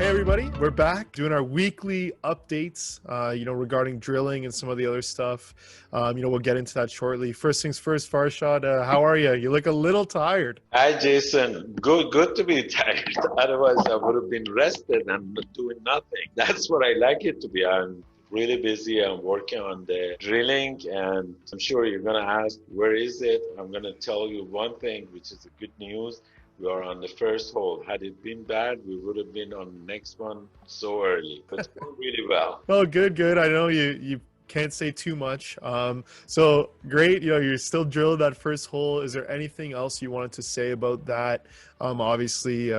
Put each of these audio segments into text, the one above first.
Hey everybody, we're back doing our weekly updates, regarding drilling and some of the other stuff. We'll get into that shortly. First things first, Farshad, how are you? You look a little tired. Hi, Jason. Good to be tired. Otherwise, I would have been rested and doing nothing. That's what I like it to be. I'm really busy. I'm working on the drilling, and I'm sure you're going to ask, where is it? I'm going to tell you one thing, which is the good news. We are on the first hole. Had it been bad, we would have been on the next one so early. But it's going really well. Oh, good. I know you can't say too much. So great. You're still drilled that first hole. Is there anything else you wanted to say about that? Obviously,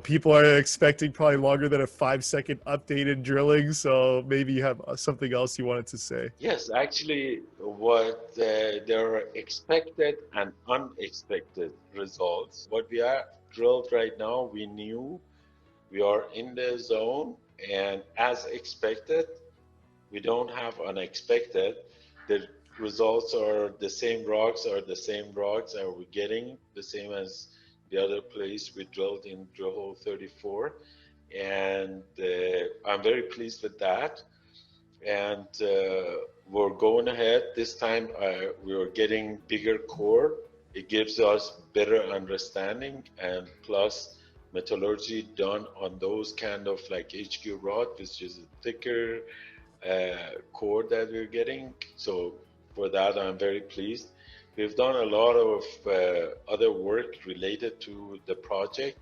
people are expecting probably longer than a 5-second updated drilling. So maybe you have something else you wanted to say. Yes, actually, what there are expected and unexpected results. What we are drilled right now, we knew we are in the zone, and as expected, we don't have unexpected. The results are the same rocks, and we're getting the same as the other place we drilled in drill hole 34. And I'm very pleased with that. And we're going ahead. This time we are getting bigger core. It gives us better understanding, and plus metallurgy done on those kind of like HQ rod, which is a thicker core that we're getting. So for that, I'm very pleased. We've done a lot of other work related to the project,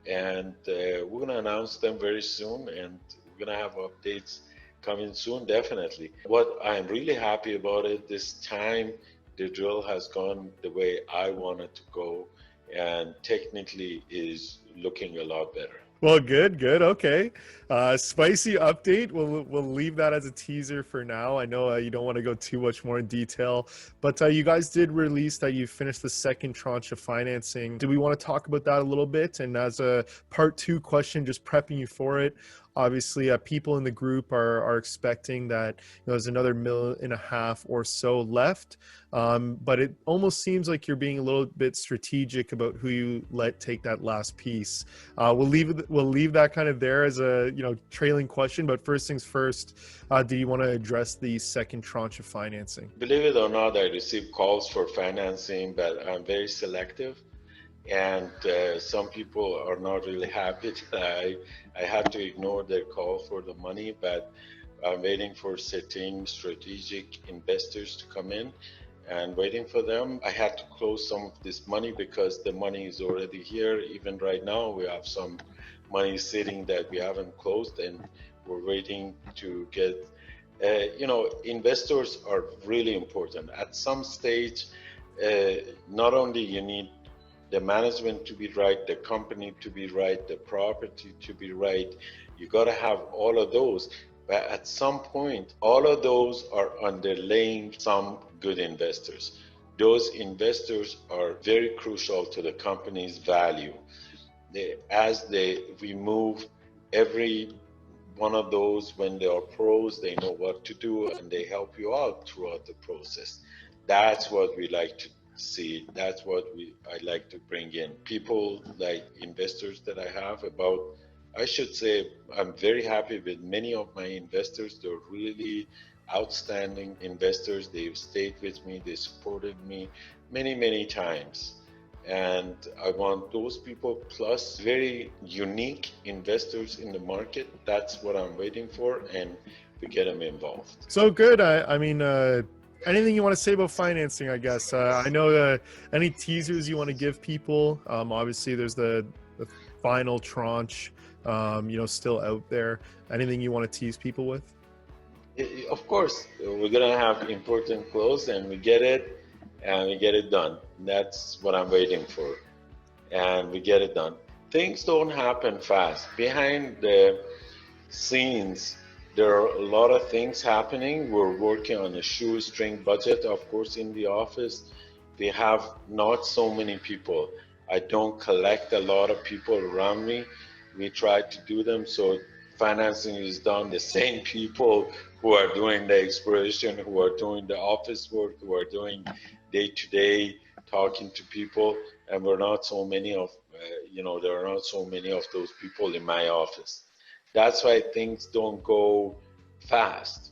and we're going to announce them very soon, and we're going to have updates coming soon, definitely. What I'm really happy about it, this time the drill has gone the way I wanted to go, and technically is looking a lot better. Well, good. Okay. Spicy update. We'll leave that as a teaser for now. I know you don't want to go too much more in detail, but you guys did release that you finished the second tranche of financing. Do we want to talk about that a little bit? And as a part 2 question, just prepping you for it. Obviously, people in the group are expecting that there's another $1.5 million or so left, but it almost seems like you're being a little bit strategic about who you let take that last piece. We'll leave that kind of there as a trailing question. But first things first, do you want to address the second tranche of financing? Believe it or not, I receive calls for financing, but I'm very selective. And some people are not really happy that I have to ignore their call for the money, but I'm waiting for certain strategic investors to come in and waiting for them. I had to close some of this money because the money is already here. Even right now, we have some money sitting that we haven't closed, and we're waiting to get, investors are really important. At some stage, not only you need the management to be right, the company to be right, the property to be right. You got to have all of those. But at some point, all of those are underlaying some good investors. Those investors are very crucial to the company's value. As they remove every one of those, when they are pros, they know what to do, and they help you out throughout the process. That's what we like to see. That's what I like to bring in. People like investors that I have I should say, I'm very happy with many of my investors. They're really outstanding investors. They've stayed with me. They supported me many times. And I want those people plus very unique investors in the market. That's what I'm waiting for, and to get them involved. So good. Anything you want to say about financing, I guess? I know any teasers you want to give people. Obviously, there's the final tranche, still out there. Anything you want to tease people with? Of course, we're going to have important close, and we get it, and we get it done. That's what I'm waiting for, and we get it done. Things don't happen fast. Behind the scenes, there are a lot of things happening. We're working on a shoestring budget, of course, in the office. We have not so many people. I don't collect a lot of people around me. We try to do them so financing is done. The same people who are doing the exploration, who are doing the office work, who are doing day-to-day talking to people, and we're not so many of, there are not so many of those people in my office. That's why things don't go fast,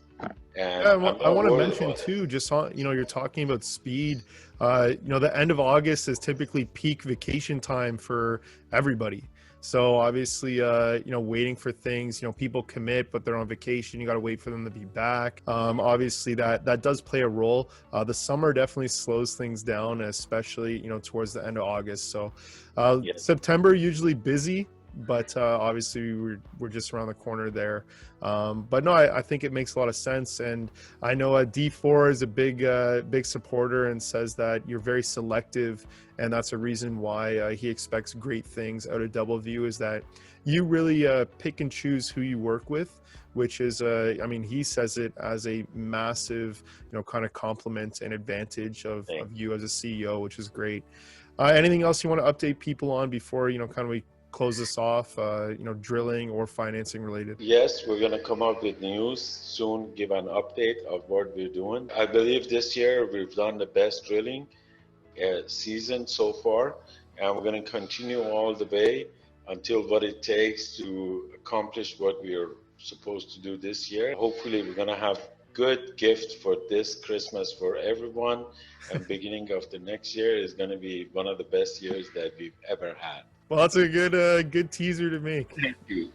Yeah, and I'm I not want to worried mention about it. too, just on, you're talking about speed. The end of August is typically peak vacation time for everybody. So obviously, waiting for things, people commit, but they're on vacation. You got to wait for them to be back. Obviously, that does play a role. The summer definitely slows things down, especially, towards the end of August. So Yes, September usually busy, but obviously we're just around the corner there. But no, I think it makes a lot of sense, and I know D4 is a big supporter and says that you're very selective, and that's a reason why he expects great things out of Doubleview, is that you really pick and choose who you work with, which is he says it as a massive kind of compliment and advantage of thanks. you as a CEO, which is great. Anything else you want to update people on before kind of we close this off, drilling or financing related? Yes, we're going to come up with news soon, give an update of what we're doing. I believe this year we've done the best drilling season so far, and we're going to continue all the way until what it takes to accomplish what we are supposed to do this year. Hopefully, we're going to have good gift for this Christmas for everyone, and beginning of the next year is going to be one of the best years that we've ever had. Well, that's a good teaser to make. Thank you.